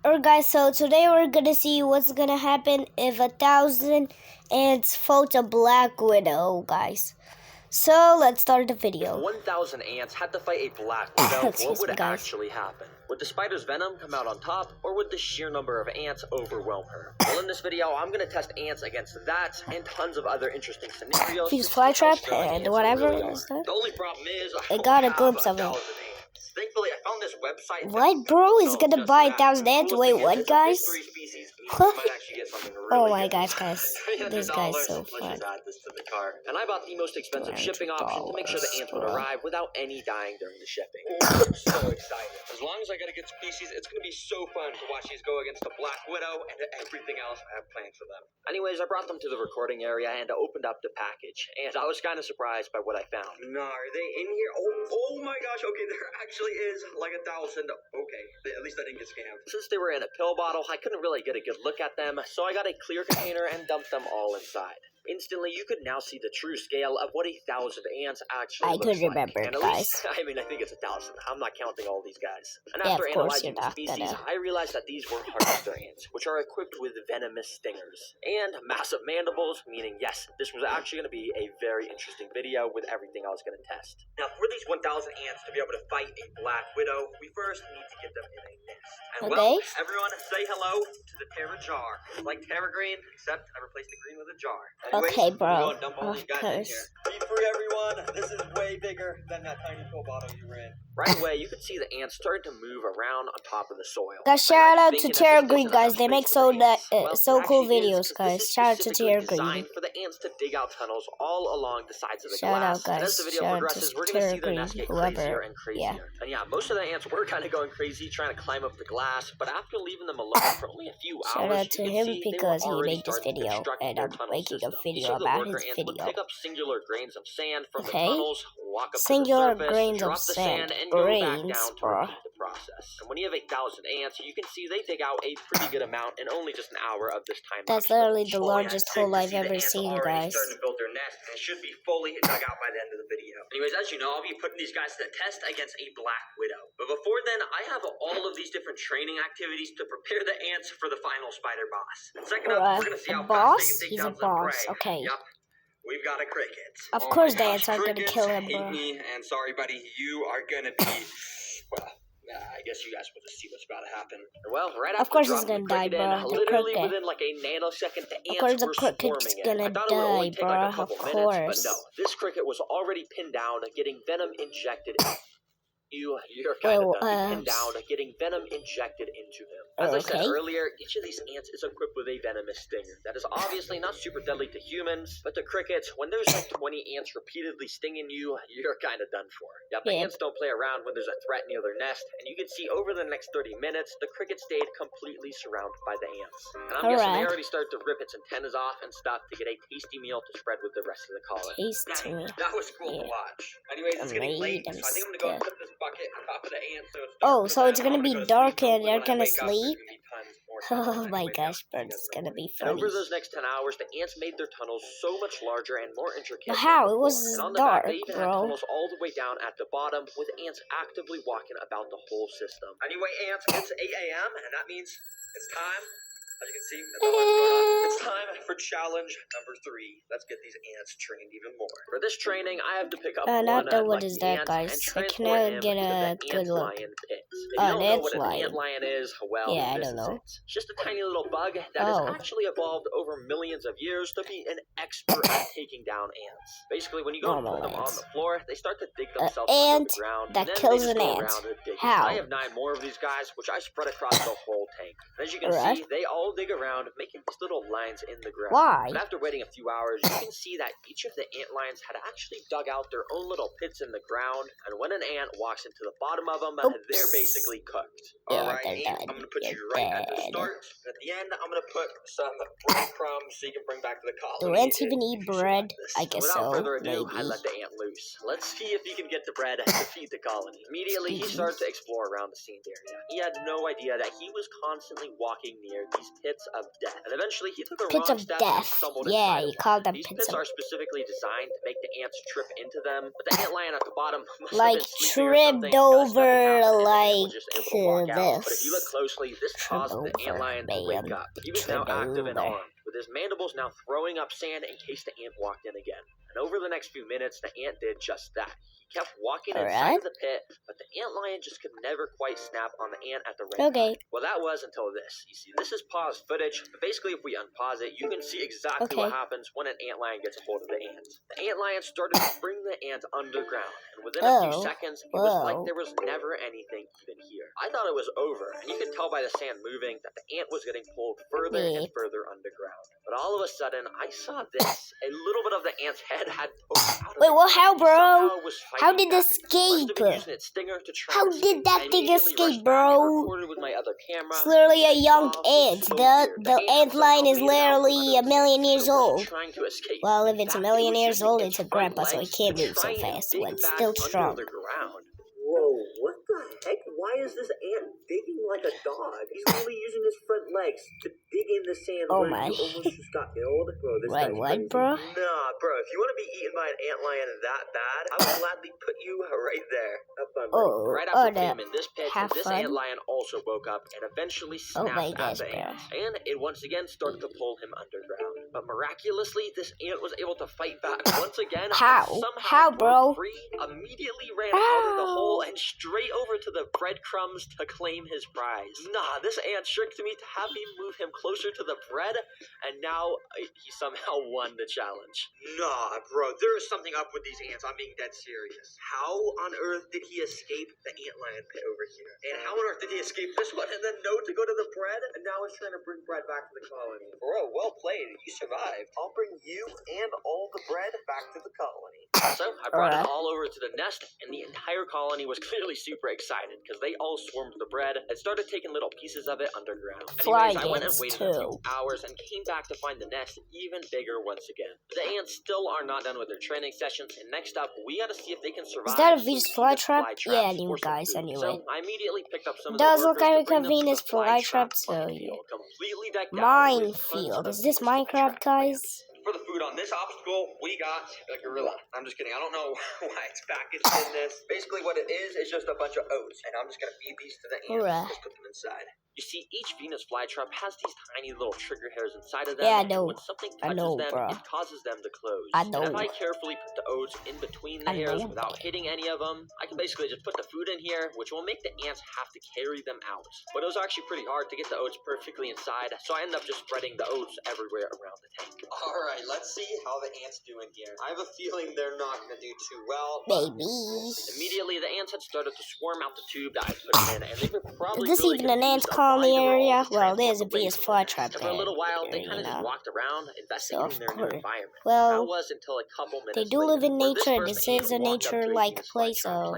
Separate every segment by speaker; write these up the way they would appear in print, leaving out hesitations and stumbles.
Speaker 1: Alright guys, so today we're gonna see what's gonna happen if 1,000 ants vote a Black Widow, guys. So let's start the video.
Speaker 2: If 1,000 ants had to fight a Black Widow, what would
Speaker 1: guys.
Speaker 2: actually happen? Would the spider's venom come out on top, or would the sheer number of ants overwhelm her? Well, in this video, I'm gonna test ants against that and tons of other interesting scenarios.
Speaker 1: Fuse flytrap and whatever is that.
Speaker 2: The only problem is
Speaker 1: I got a glimpse of it.
Speaker 2: Thankfully, I found this website.
Speaker 1: What, bro? Is gonna buy 1,000 ants? Wait, what, guys? Oh my gosh, guys. This guy's so fun.
Speaker 2: And I bought the most expensive shipping option to make sure the ants would arrive without any dying during the shipping. I'm so excited. As long as I get a good species, it's gonna be so fun to watch these go against the Black Widow and everything else I have planned for them. Anyways, I brought them to the recording area and opened up the package. And I was kind of surprised by what I found. No, are they in here? Oh my gosh, okay, there actually is like 1,000. Okay, at least I didn't get scammed. Since they were in a pill bottle, I couldn't really get a good look at them, so I got a clear container and dumped them all inside. Instantly, you could now see the true scale of what 1,000 ants actually looks like.
Speaker 1: I could remember, guys.
Speaker 2: I think it's 1,000. I'm not counting all these guys. And
Speaker 1: yeah,
Speaker 2: after
Speaker 1: of course
Speaker 2: analyzing
Speaker 1: you're
Speaker 2: the
Speaker 1: not
Speaker 2: species,
Speaker 1: gonna.
Speaker 2: I realized that these were harvester ants, which are equipped with venomous stingers and massive mandibles, meaning yes, this was actually going to be a very interesting video with everything I was going to test. Now, for these 1,000 ants to be able to fight a Black Widow, we first need to get them in a nest. And well, everyone say hello to the Terra jar. It's like Terra Green, except I replaced the green with a jar. Anyways,
Speaker 1: okay, bro.
Speaker 2: Dump all these guys in here. Be free, everyone. This is way bigger than that tiny pill bottle you were in. Right away, you can see the ants starting to move around on top of the soil.
Speaker 1: Guys, shout out to Terra Green, guys. They make so cool videos, guys. Shout out to Terra Green.
Speaker 2: For the ants to dig out tunnels all along the sides of the
Speaker 1: shout
Speaker 2: glass.
Speaker 1: out, guys.
Speaker 2: And as the video progresses, we're going to see their nest get crazier and crazier. Yeah. And yeah, most of the ants were kind of going crazy trying to climb up the glass, but after leaving them alone for only a few hours,
Speaker 1: shout out to him because he made this video, and I'm making a video about his video.
Speaker 2: Pick up singular grains of sand from the tunnels, walk up
Speaker 1: singular
Speaker 2: to the surface,
Speaker 1: grains
Speaker 2: drop
Speaker 1: of
Speaker 2: the
Speaker 1: sand,
Speaker 2: and go back down to repeat the process. And when you have 1,000 ants, you can see they dig out a pretty good amount in only just an hour of this time.
Speaker 1: That's literally the largest hole I've ever seen, guys.
Speaker 2: Starting to build their nest, and it should be fully dug out by the end of the video. Anyways, as you know, I'll be putting these guys to the test against a Black Widow. But before then, I have all of these different training activities to prepare the ants for the final spider boss. And second up, we're gonna see how fast they can take down some prey.
Speaker 1: Okay.
Speaker 2: Yep. We've got a cricket.
Speaker 1: Of course the ants aren't gonna kill him, bro.
Speaker 2: Me, and sorry, buddy, you are gonna be, well, I guess you guys will just see what's about to happen. Well, right after
Speaker 1: of course it's gonna die, bro. The
Speaker 2: literally
Speaker 1: cricket.
Speaker 2: within like a nanosecond, the ants
Speaker 1: of course the
Speaker 2: were
Speaker 1: cricket's gonna die, bro. Of course.
Speaker 2: But no, this cricket was already pinned down, getting venom injected. You're kind of pinned down, getting venom injected into him. As I said earlier, each of these ants is equipped with a venomous stinger. That is obviously not super deadly to humans, but to crickets, when there's like 20 ants repeatedly stinging you, you're kind of done for. Yep, the ants don't play around when there's a threat near their nest, and you can see over the next 30 minutes, the cricket stayed completely surrounded by the ants. And I'm guessing they already started to rip its antennas off and stuff to get a tasty meal to spread with the rest of the colony. That was cool to watch. Anyways, it's getting late, so I think I'm gonna go and put this bucket on top of the ants so it's dark.
Speaker 1: So it's gonna be dark and they're gonna sleep? Oh my gosh, bro, it's gonna be funny.
Speaker 2: And over those next 10 hours, the ants made their tunnels so much larger and more intricate.
Speaker 1: But how? It was dark,
Speaker 2: they even had tunnels all the way down at the bottom, with ants actively walking about the whole system. Anyway, ants, it's 8 a.m., and that means it's time. As you can see, that's all that's going on. It's time for challenge number 3. Let's get these ants trained even more. For this training, I have to pick up
Speaker 1: what is that, guys? I cannot get a good look.
Speaker 2: An ant lion is, well,
Speaker 1: yeah, I don't know.
Speaker 2: It's just a tiny little bug that has actually evolved over millions of years to be an expert at taking down ants. Basically, when you go and put them on the floor, they start to dig themselves under the ground.
Speaker 1: That kills an ant. How?
Speaker 2: I have 9 more of these guys, which I spread across the whole tank. And as you can see, they all dig around, making these little lines in the ground.
Speaker 1: Why?
Speaker 2: And after waiting a few hours, you can see that each of the ant lions had actually dug out their own little pits in the ground, and when an ant walks into the bottom of them, they're basically cooked. Alright, I'm going to put you right at the start. At the end, I'm going to put some breadcrumbs so you can bring back to the colony.
Speaker 1: Do ants even eat bread? I guess so.
Speaker 2: Without further ado, I let the ant loose. Let's see if he can get the bread to feed the colony. Immediately, he started to explore around the seed area. He had no idea that he was constantly walking near these pits of death. And eventually, he took a
Speaker 1: Pits
Speaker 2: wrong
Speaker 1: of
Speaker 2: step
Speaker 1: death.
Speaker 2: and stumbled
Speaker 1: Yeah,
Speaker 2: inside
Speaker 1: you
Speaker 2: of one.
Speaker 1: called them
Speaker 2: These
Speaker 1: pits
Speaker 2: pits
Speaker 1: of
Speaker 2: are specifically designed to make the ants trip into them, but the antlion at the bottom must have
Speaker 1: like
Speaker 2: been sleeping or something.
Speaker 1: tripped over
Speaker 2: Was just able to walk out. But if you look
Speaker 1: this.
Speaker 2: closely, this caused the antlion to wake up. He was now active and armed, with his mandibles now throwing up sand in case the ant walked in again. And over the next few minutes, the ant did just that. He kept walking inside of the pit, but the antlion just could never quite snap on the ant at the right time. Well, that was until this. You see, this is paused footage, but basically if we unpause it, you can see exactly what happens when an antlion gets a hold of the ant. The antlion started to bring the ant underground, and within a few seconds, it was like there was never anything even here. I thought it was over, and you could tell by the sand moving that the ant was getting pulled further and further underground. But all of a sudden, I saw this. A little bit of the ant's head had poked out of
Speaker 1: Wait, what? How, bro?
Speaker 2: How
Speaker 1: did this escape? How did that thing escape, bro? It's literally a young ant. The ant line is literally 1,000,000 years old. Well, if it's 1,000,000 years old, it's a grandpa, so he can't move so fast when still strong.
Speaker 2: Whoa, what the heck? Why is this ant digging like a dog? He's literally using his front legs to dig in the sand where he almost just got killed. Bro, this guy's crazy.
Speaker 1: Bro?
Speaker 2: Nah, bro, if you want to be eaten by an antlion that bad, I would gladly put you right there. Have fun, buddy. Right after being in this pit, this antlion also woke up and eventually snapped at the ant. And it once again started to pull him underground. But miraculously, this ant was able to fight back once again.
Speaker 1: How, bro?
Speaker 2: Free, immediately ran out of the hole and straight over to the breadcrumbs to claim his prize. Nah, this ant tricked me to have me move him closer to the bread, and now he somehow won the challenge. Nah, bro, there is something up with these ants. I'm being dead serious. How on earth did he escape the antlion pit over here? And how on earth did he escape this one and then know to go to the bread? And now he's trying to bring bread back to the colony. Bro, well played. You survived. I'll bring you and all the bread back to the colony. So, I brought it all over to the nest, and the entire colony was clearly super excited because they all swarmed the bread and started taking little pieces of it underground. Anyways, I went and waited a few hours and came back to find the nest even bigger once again. The ants still are not done with their training sessions, and next up, we gotta see if they can survive.
Speaker 1: Is that a Venus flytrap? Yeah, anyway, guys, anyway.
Speaker 2: So, I immediately picked up some of
Speaker 1: does look like a Venus flytrap, so yeah. Minefield. Is this Minecraft, guys?
Speaker 2: For the food on this obstacle, we got a gorilla. I'm just kidding. I don't know why it's packaged in this. Basically, what it is just a bunch of oats, and I'm just gonna feed these to the ants. Just put them inside. You see, each Venus flytrap has these tiny little trigger hairs inside of them.
Speaker 1: Yeah, I know.
Speaker 2: When something touches them, it causes them to close.
Speaker 1: I know.
Speaker 2: And if I carefully put the oats in between the hairs without hitting any of them, I can basically just put the food in here, which will make the ants have to carry them out. But it was actually pretty hard to get the oats perfectly inside, so I ended up just spreading the oats everywhere around the tank. Alright, let's see how the ants do in here. I have a feeling they're not going to do too well.
Speaker 1: Baby.
Speaker 2: Immediately, the ants had started to swarm out the tube that I put them in, and they were probably
Speaker 1: Is this even an ant colony area? Well, there's a Venus flytrap there.
Speaker 2: For a little while, they kind of just walked around, investigating their new environment.
Speaker 1: Well,
Speaker 2: that was until a couple minutes
Speaker 1: they do live in nature. This is a nature-like place, so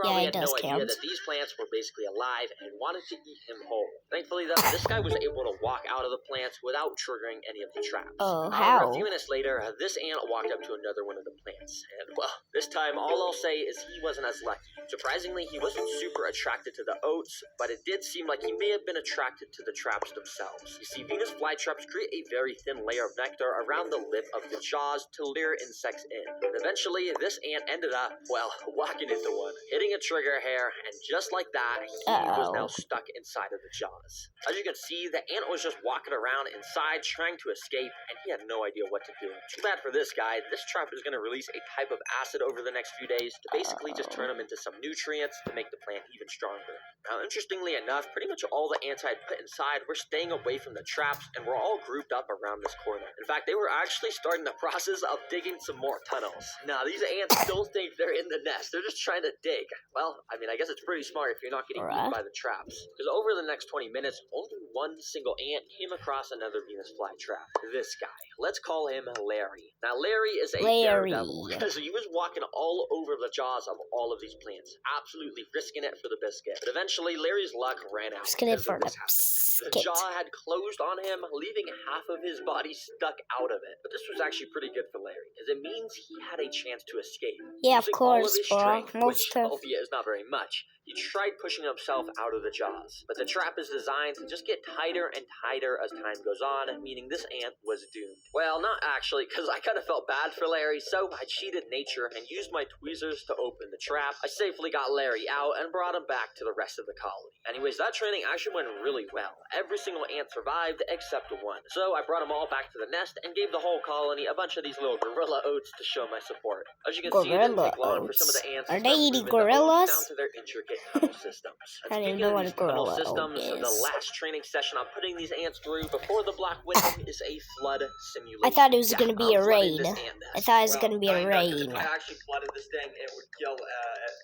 Speaker 1: yeah, it does count.
Speaker 2: That these plants were basically alive and wanted to eat him whole. Thankfully, though, this guy was able to walk out of the plants without triggering any of the traps.
Speaker 1: Oh, how?
Speaker 2: A few minutes later, this ant walked up to another one of the plants, and well, this time all I'll say is he wasn't as lucky. Surprisingly, he wasn't super attracted to the oats, but it did seem like he may have been attracted to the traps themselves. You see, Venus flytraps create a very thin layer of nectar around the lip of the jaws to lure insects in. And eventually, this ant ended up, well, walking into one, hitting a trigger hair, and just like that, he was now stuck inside of the jaws. As you can see, the ant was just walking around inside trying to escape, and he had no idea what to do. Too bad for this guy. This trap is going to release a type of acid over the next few days to basically just turn him into some nutrients to make the plant even stronger. Now, interestingly enough, pretty much all the ants I had put inside were staying away from the traps, and were all grouped up around this corner. In fact, they were actually starting the process of digging some more tunnels. Now, these ants still think they're in the nest. They're just trying to dig. Well, I mean, I guess it's pretty smart if you're not getting eaten by the traps. Because over the next 20 minutes, only one single ant came across another Venus flytrap. This guy. Let's call him Larry. Now, Larry is a daredevil, because he was walking all over the jaws of all of these plants, absolutely risking it for the biscuit. But eventually, Larry's luck ran out. The jaw had closed on him, leaving half of his body stuck out of it. But this was actually pretty good for Larry, as it means he had a chance to escape.
Speaker 1: Yeah, of course, bro.
Speaker 2: Which, albeit is not very much, He tried pushing himself out of the jaws, but the trap is designed to just get tighter and tighter as time goes on, meaning this ant was doomed. Well, not actually, because I kind of felt bad for Larry, so I cheated nature and used my tweezers to open the trap. I safely got Larry out and brought him back to the rest of the colony. Anyways, that training actually went really well. Every single ant survived except one. So I brought them all back to the nest and gave the whole colony a bunch of these little gorilla oats to show my support. As you can see, it didn't take long for some of the ants
Speaker 1: to start moving gorillas?
Speaker 2: down to their intricate tunnel systems.
Speaker 1: I didn't know what a gorilla
Speaker 2: systems,
Speaker 1: is.
Speaker 2: The last training session I'm putting these ants through before the Black Widow is a flood simulation.
Speaker 1: I thought it was going to be a rain. I thought it was going to be a rain.
Speaker 2: If I actually flooded this thing, it would kill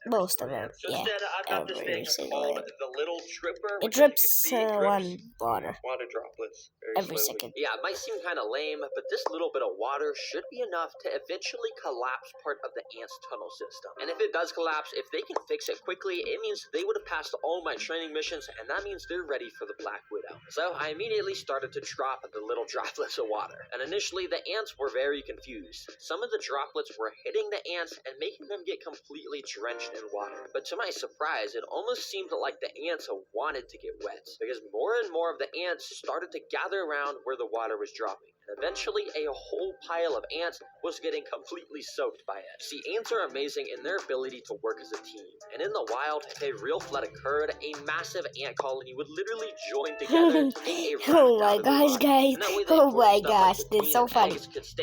Speaker 1: most of them.
Speaker 2: So
Speaker 1: yeah,
Speaker 2: instead, I've got this thing called the little dripper.
Speaker 1: It drips one water.
Speaker 2: Water droplets.
Speaker 1: Every second.
Speaker 2: Yeah, it might seem kind of lame, but this little bit of water should be enough to eventually collapse part of the ants' tunnel system. And if it does collapse, if they can fix it quickly, it means they would have passed all my training missions, and that means they're ready for the Black Widow. So I immediately started to drop the little droplets of water. And initially, the ants were very confused. Some of the droplets were hitting the ants and making them get completely drenched in water. But to my surprise, it almost seemed like the ants wanted to get wet, because more and more of the ants started to gather around where the water was dropping. And eventually, a whole pile of ants was getting completely soaked by it. See, ants are amazing in their ability to work as a team. And in the wild, if a real flood occurred, a massive ant colony would literally join together to make a raft
Speaker 1: oh my gosh, guys. Oh my gosh, this is so funny.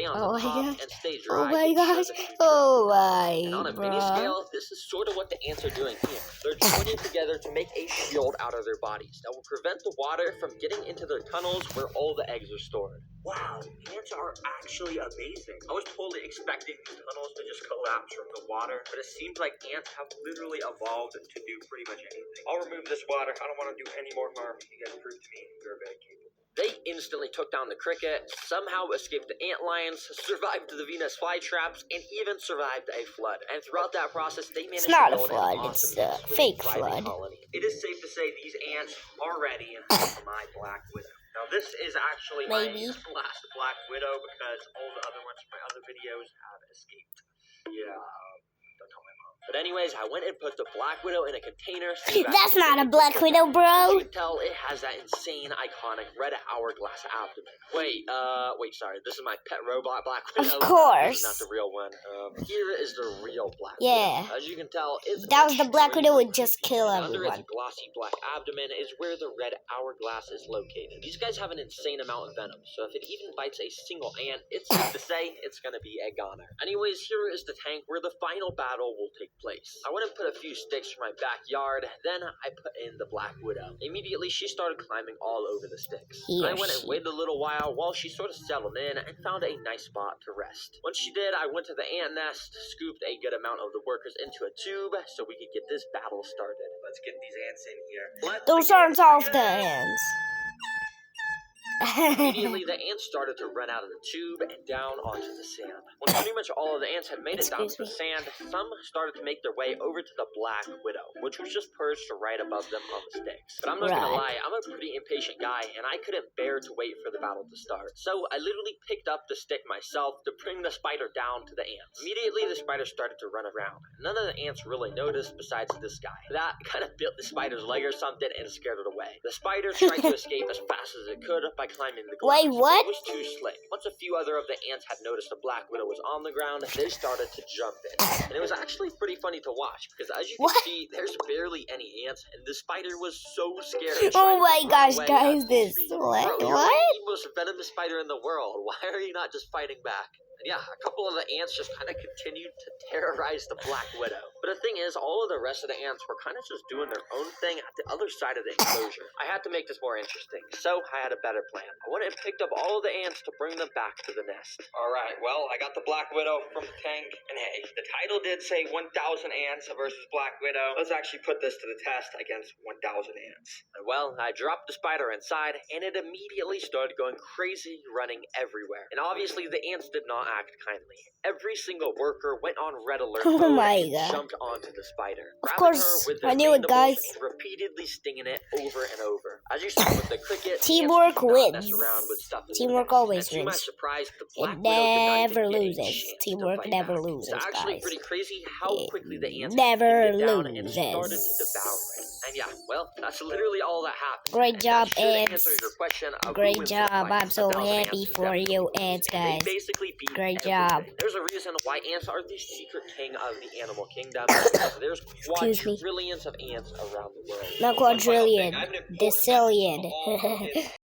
Speaker 2: Oh my gosh.
Speaker 1: Oh my gosh. Oh my.
Speaker 2: And on a mini scale, this is sort of what the ants are doing here. They're joining together to make a shield out of their bodies that will prevent the water from getting into their tunnels where all the eggs are stored. Wow, ants are actually amazing. I was totally expecting these tunnels to just collapse from the water, but it seems like ants have literally evolved to do pretty much anything. I'll remove this water. I don't want to do any more harm. You guys prove to me you're very capable. They instantly took down the cricket, somehow escaped the ant lions, survived the Venus flytraps, and even survived a flood. And throughout that process, they managed
Speaker 1: to build
Speaker 2: an awesome
Speaker 1: it's a fake flood.
Speaker 2: Colony. It is safe to say these ants are ready for my Black Widow. Now, this is actually my last Black Widow because all the other ones from my other videos have escaped. Yeah, don't tell my mom. But anyways, I went and put the Black Widow in a container.
Speaker 1: That's not a Black Widow, bro.
Speaker 2: You can tell it has that insane, iconic red hourglass abdomen. Wait, sorry. This is my pet robot Black Widow.
Speaker 1: Of course.
Speaker 2: This is not the real one. Here is the real Black
Speaker 1: Widow.
Speaker 2: As you can tell, it's
Speaker 1: that was the Black Widow would just kill everyone.
Speaker 2: Under its glossy black abdomen is where the red hourglass is located. These guys have an insane amount of venom, so if it even bites a single ant, it's safe to say it's gonna be a goner. Anyways, here is the tank where the final battle will take place. I went and put a few sticks from my backyard, then I put in the Black Widow. Immediately, she started climbing all over the sticks. I went and waited a little while she sort of settled in and found a nice spot to rest. Once she did, I went to the ant nest, scooped a good amount of the workers into a tube so we could get this battle started. Let's get these ants in here.
Speaker 1: Those aren't all the ants.
Speaker 2: Immediately, the ants started to run out of the tube and down onto the sand. When pretty much all of the ants had made it down to the sand, some started to make their way over to the Black Widow, which was just perched right above them on the sticks. But I'm not gonna lie, I'm a pretty impatient guy, and I couldn't bear to wait for the battle to start. So I literally picked up the stick myself to bring the spider down to the ants. Immediately, the spider started to run around. None of the ants really noticed besides this guy. That kind of bit the spider's leg or something and scared it away. The spider tried to escape as fast as it could by climbing the glass.
Speaker 1: Wait, what?
Speaker 2: It was too slick. Once a few other of the ants had noticed the Black Widow was on the ground, they started to jump in. And it was actually pretty funny to watch, because as you can see, there's barely any ants, and the spider was so scared.
Speaker 1: Oh my gosh, guys, this...
Speaker 2: What?
Speaker 1: What?
Speaker 2: You're the most venomous spider in the world. Why are you not just fighting back? And yeah, a couple of the ants just kind of continued to terrorize the Black Widow. But the thing is, all of the rest of the ants were kind of just doing their own thing at the other side of the enclosure. I had to make this more interesting, so I had a better plan. I went and picked up all of the ants to bring them back to the nest. Alright, well, I got the Black Widow from the tank, and hey, the title did say 1,000 ants versus Black Widow. Let's actually put this to the test against 1,000 ants. And well, I dropped the spider inside, and it immediately started going crazy, running everywhere. And obviously, the ants did not act kindly. Every single worker went on red alert
Speaker 1: Oh
Speaker 2: mode
Speaker 1: my
Speaker 2: and
Speaker 1: God.
Speaker 2: jumped onto the spider.
Speaker 1: Of
Speaker 2: grabbing
Speaker 1: course,
Speaker 2: her with their
Speaker 1: I knew it,
Speaker 2: mandibles
Speaker 1: guys.
Speaker 2: and repeatedly stinging it over and over. As you saw with the cricket,
Speaker 1: Teamwork
Speaker 2: ants do not mess
Speaker 1: wins.
Speaker 2: around with stuff in
Speaker 1: Teamwork
Speaker 2: the mix.
Speaker 1: always
Speaker 2: And to my
Speaker 1: wins.
Speaker 2: surprise, the
Speaker 1: It
Speaker 2: black widow did not
Speaker 1: never
Speaker 2: even get a
Speaker 1: loses.
Speaker 2: chance to
Speaker 1: Teamwork
Speaker 2: fight
Speaker 1: never
Speaker 2: back.
Speaker 1: loses,
Speaker 2: It's actually
Speaker 1: guys.
Speaker 2: pretty crazy how
Speaker 1: It
Speaker 2: quickly the ants
Speaker 1: never
Speaker 2: get down and started to
Speaker 1: loses.
Speaker 2: devour it. And yeah, well, that's literally all that happened.
Speaker 1: Great job,
Speaker 2: That should
Speaker 1: ants.
Speaker 2: answer your question of who
Speaker 1: Great
Speaker 2: wins the
Speaker 1: job.
Speaker 2: fight.
Speaker 1: I'm so
Speaker 2: 1,000
Speaker 1: happy
Speaker 2: ants
Speaker 1: for
Speaker 2: definitely
Speaker 1: you,
Speaker 2: lose.
Speaker 1: ants,
Speaker 2: They
Speaker 1: guys.
Speaker 2: basically beat
Speaker 1: Great
Speaker 2: everything.
Speaker 1: job.
Speaker 2: There's a reason why ants are the secret king of the animal kingdom. There's
Speaker 1: Excuse me.
Speaker 2: quadrillions of ants around the world.
Speaker 1: Not quadrillion. Decillion.